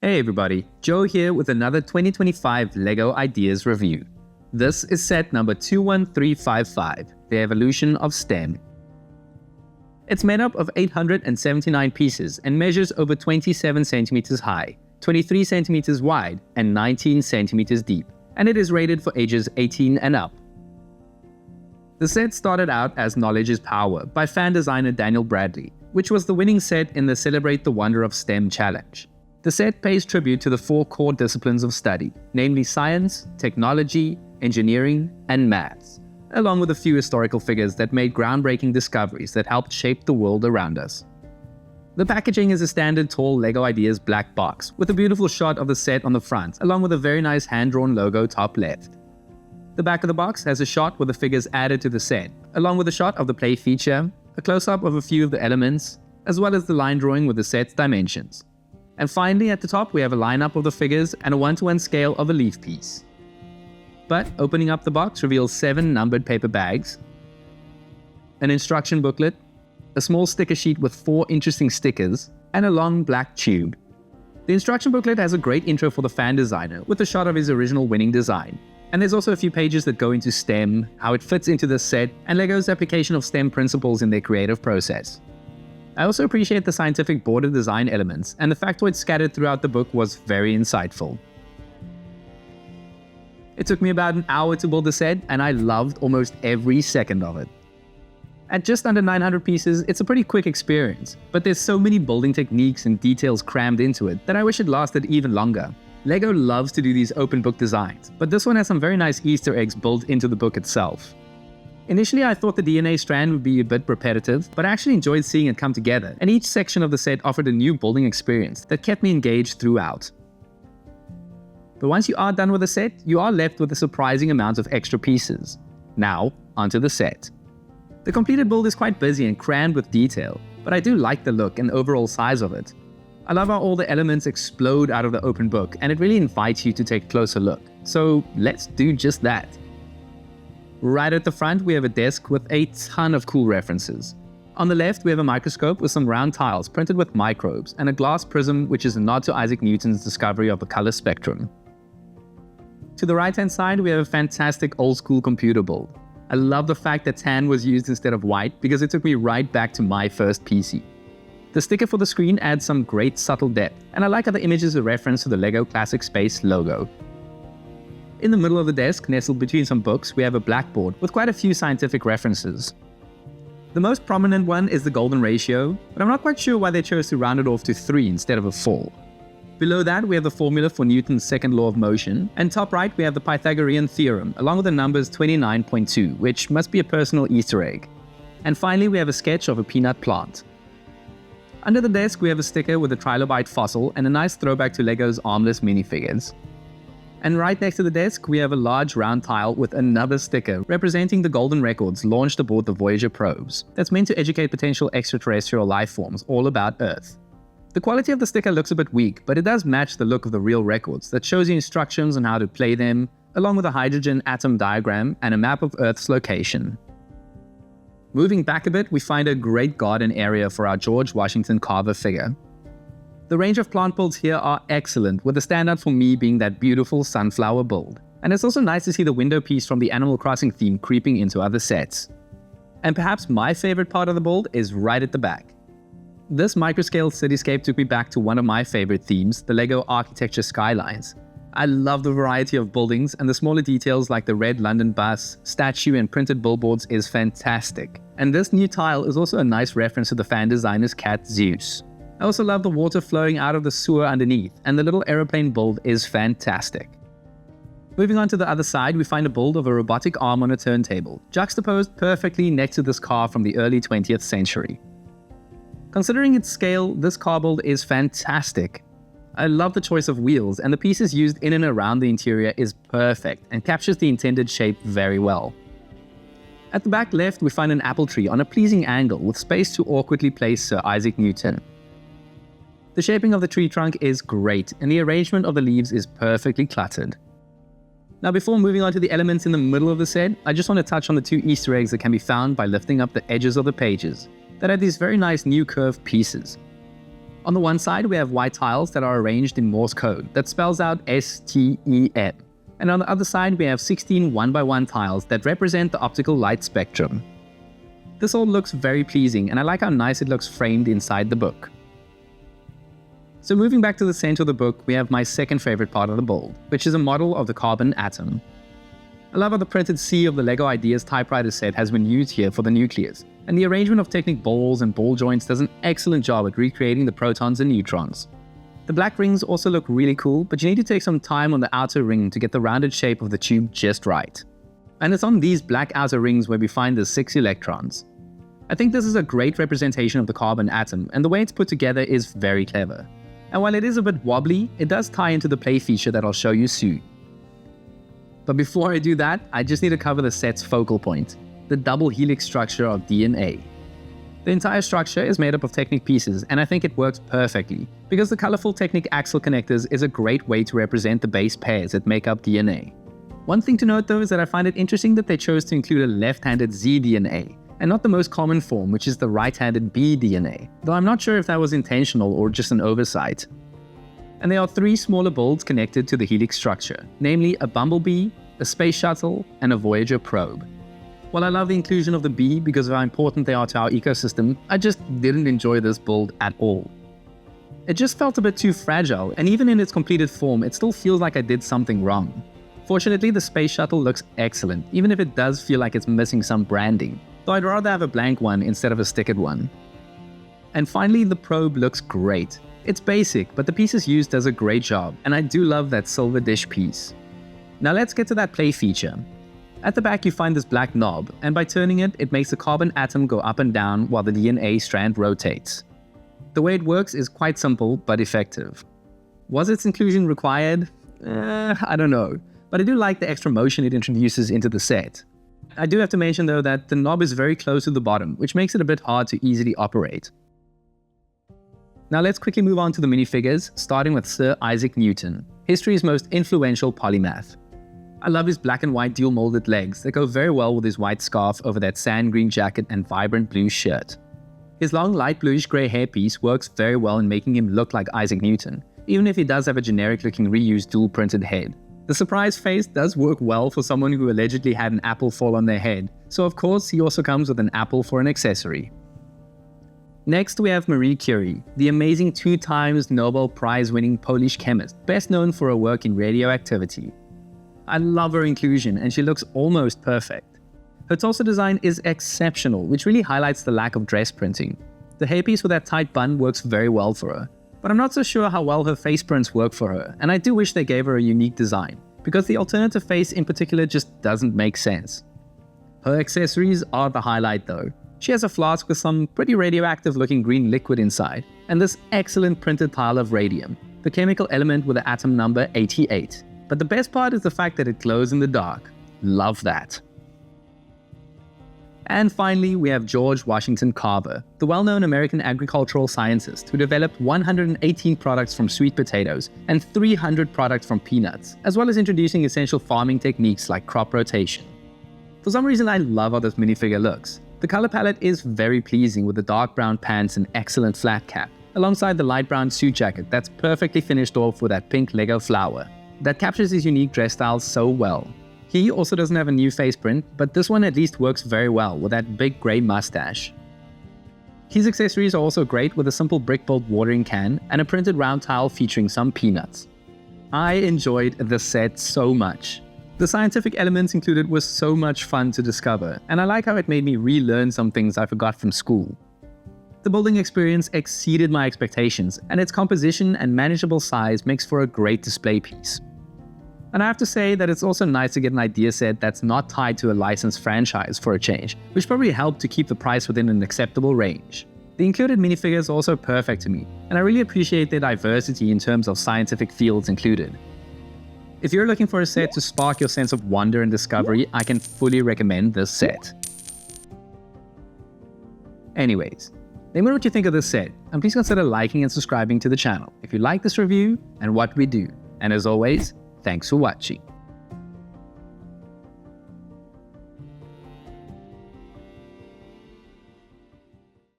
Hey everybody, Joe here with another 2025 LEGO Ideas review. This is set number 21355, The Evolution of STEM. It's made up of 879 pieces and measures over 27 centimeters high, 23 centimeters wide, and 19 centimeters deep, and it is rated for ages 18 and up. The set started out as Knowledge is Power by fan designer Daniel Bradley, which was the winning set in the Celebrate the Wonder of STEM challenge. The set pays tribute to the 4 core disciplines of study, namely science, technology, engineering, and maths, along with a few historical figures that made groundbreaking discoveries that helped shape the world around us. The packaging is a standard tall LEGO Ideas black box, with a beautiful shot of the set on the front, along with a very nice hand-drawn logo top left. The back of the box has a shot with the figures added to the set, along with a shot of the play feature, a close-up of a few of the elements, as well as the line drawing with the set's dimensions. And finally, at the top, we have a lineup of the figures and a 1:1 scale of a leaf piece. But opening up the box reveals 7 numbered paper bags, an instruction booklet, a small sticker sheet with 4 interesting stickers, and a long black tube. The instruction booklet has a great intro for the fan designer with a shot of his original winning design. And there's also a few pages that go into STEM, how it fits into this set, and LEGO's application of STEM principles in their creative process. I also appreciate the scientific border design elements, and the factoids scattered throughout the book was very insightful. It took me about an hour to build the set, and I loved almost every second of it. At just under 900 pieces, it's a pretty quick experience, but there's so many building techniques and details crammed into it that I wish it lasted even longer. LEGO loves to do these open book designs, but this one has some very nice Easter eggs built into the book itself. Initially, I thought the DNA strand would be a bit repetitive, but I actually enjoyed seeing it come together, and each section of the set offered a new building experience that kept me engaged throughout. But once you are done with the set, you are left with a surprising amount of extra pieces. Now, onto the set. The completed build is quite busy and crammed with detail, but I do like the look and overall size of it. I love how all the elements explode out of the open book, and it really invites you to take a closer look. So let's do just that. Right at the front, we have a desk with a ton of cool references. On the left, we have a microscope with some round tiles printed with microbes and a glass prism, which is a nod to Isaac Newton's discovery of the color spectrum. To the right-hand side, we have a fantastic old-school computer build. I love the fact that tan was used instead of white because it took me right back to my first PC. The sticker for the screen adds some great subtle depth, and I like how the image is a reference to the LEGO Classic Space logo. In the middle of the desk, nestled between some books, we have a blackboard with quite a few scientific references. The most prominent one is the golden ratio, but I'm not quite sure why they chose to round it off to 3 instead of a 4. Below that, we have the formula for Newton's second law of motion, and top right, we have the Pythagorean theorem, along with the numbers 29.2, which must be a personal Easter egg. And finally, we have a sketch of a peanut plant. Under the desk, we have a sticker with a trilobite fossil and a nice throwback to LEGO's armless minifigures. And right next to the desk, we have a large round tile with another sticker representing the golden records launched aboard the Voyager probes that's meant to educate potential extraterrestrial life forms all about Earth. The quality of the sticker looks a bit weak, but it does match the look of the real records that shows you instructions on how to play them, along with a hydrogen atom diagram and a map of Earth's location. Moving back a bit, we find a great garden area for our George Washington Carver figure. The range of plant builds here are excellent, with the standout for me being that beautiful sunflower build. And it's also nice to see the window piece from the Animal Crossing theme creeping into other sets. And perhaps my favorite part of the build is right at the back. This microscale cityscape took me back to one of my favorite themes, the LEGO Architecture Skylines. I love the variety of buildings, and the smaller details like the red London bus, statue, and printed billboards is fantastic. And this new tile is also a nice reference to the fan designer's cat Zeus. I also love the water flowing out of the sewer underneath, and the little aeroplane build is fantastic. Moving on to the other side, we find a build of a robotic arm on a turntable, juxtaposed perfectly next to this car from the early 20th century. Considering its scale, this car build is fantastic. I love the choice of wheels, and the pieces used in and around the interior is perfect and captures the intended shape very well. At the back left, we find an apple tree on a pleasing angle with space to awkwardly place Sir Isaac Newton. The shaping of the tree trunk is great, and the arrangement of the leaves is perfectly cluttered. Now, before moving on to the elements in the middle of the set, I just want to touch on the 2 Easter eggs that can be found by lifting up the edges of the pages that have these very nice new curved pieces. On the one side, we have white tiles that are arranged in Morse code that spells out STEM. And on the other side, we have 16 1x1 tiles that represent the optical light spectrum. This all looks very pleasing, and I like how nice it looks framed inside the book. So moving back to the center of the book, we have my second favorite part of the build, which is a model of the carbon atom. I love how the printed C of the LEGO Ideas typewriter set has been used here for the nucleus, and the arrangement of Technic balls and ball joints does an excellent job at recreating the protons and neutrons. The black rings also look really cool, but you need to take some time on the outer ring to get the rounded shape of the tube just right. And it's on these black outer rings where we find the 6 electrons. I think this is a great representation of the carbon atom, and the way it's put together is very clever. And while it is a bit wobbly, it does tie into the play feature that I'll show you soon. But before I do that, I just need to cover the set's focal point, the double helix structure of DNA. The entire structure is made up of Technic pieces, and I think it works perfectly, because the colorful Technic axle connectors is a great way to represent the base pairs that make up DNA. One thing to note though is that I find it interesting that they chose to include a left-handed zDNA, and not the most common form, which is the right-handed bDNA, though I'm not sure if that was intentional or just an oversight. And there are 3 smaller builds connected to the helix structure, namely a Bumblebee, a Space Shuttle, and a Voyager probe. While I love the inclusion of the bee because of how important they are to our ecosystem, I just didn't enjoy this build at all. It just felt a bit too fragile, and even in its completed form, it still feels like I did something wrong. Fortunately, the Space Shuttle looks excellent, even if it does feel like it's missing some branding, though I'd rather have a blank one instead of a stickered one. And finally, the probe looks great. It's basic, but the pieces used does a great job, and I do love that silver dish piece. Now let's get to that play feature. At the back you find this black knob, and by turning it, it makes the carbon atom go up and down while the DNA strand rotates. The way it works is quite simple, but effective. Was its inclusion required? I don't know, but I do like the extra motion it introduces into the set. I do have to mention though that the knob is very close to the bottom, which makes it a bit hard to easily operate. Now let's quickly move on to the minifigures, starting with Sir Isaac Newton, history's most influential polymath. I love his black and white dual molded legs that go very well with his white scarf over that sand green jacket and vibrant blue shirt. His long light bluish grey hairpiece works very well in making him look like Isaac Newton, even if he does have a generic looking reused dual printed head. The surprise face does work well for someone who allegedly had an apple fall on their head, so of course he also comes with an apple for an accessory. Next we have Marie Curie, the amazing 2-times Nobel Prize winning Polish chemist, best known for her work in radioactivity. I love her inclusion and she looks almost perfect. Her torso design is exceptional, which really highlights the lack of dress printing. The hairpiece with that tight bun works very well for her, but I'm not so sure how well her face prints work for her, and I do wish they gave her a unique design, because the alternative face in particular just doesn't make sense. Her accessories are the highlight though. She has a flask with some pretty radioactive looking green liquid inside, and this excellent printed tile of radium, the chemical element with the atom number 88. But the best part is the fact that it glows in the dark. Love that. And finally, we have George Washington Carver, the well-known American agricultural scientist who developed 118 products from sweet potatoes and 300 products from peanuts, as well as introducing essential farming techniques like crop rotation. For some reason, I love how this minifigure looks. The color palette is very pleasing with the dark brown pants and excellent flat cap, alongside the light brown suit jacket that's perfectly finished off with that pink Lego flower that captures his unique dress style so well. He also doesn't have a new face print, but this one at least works very well with that big grey mustache. His accessories are also great with a simple brick-built watering can and a printed round tile featuring some peanuts. I enjoyed the set so much. The scientific elements included were so much fun to discover, and I like how it made me relearn some things I forgot from school. The building experience exceeded my expectations, and its composition and manageable size makes for a great display piece. And I have to say that it's also nice to get an idea set that's not tied to a licensed franchise for a change, which probably helped to keep the price within an acceptable range. The included minifigure is also perfect to me, and I really appreciate the diversity in terms of scientific fields included. If you're looking for a set to spark your sense of wonder and discovery, I can fully recommend this set. Anyways, let me know what you think of this set, and please consider liking and subscribing to the channel if you like this review and what we do. And as always, thanks for watching.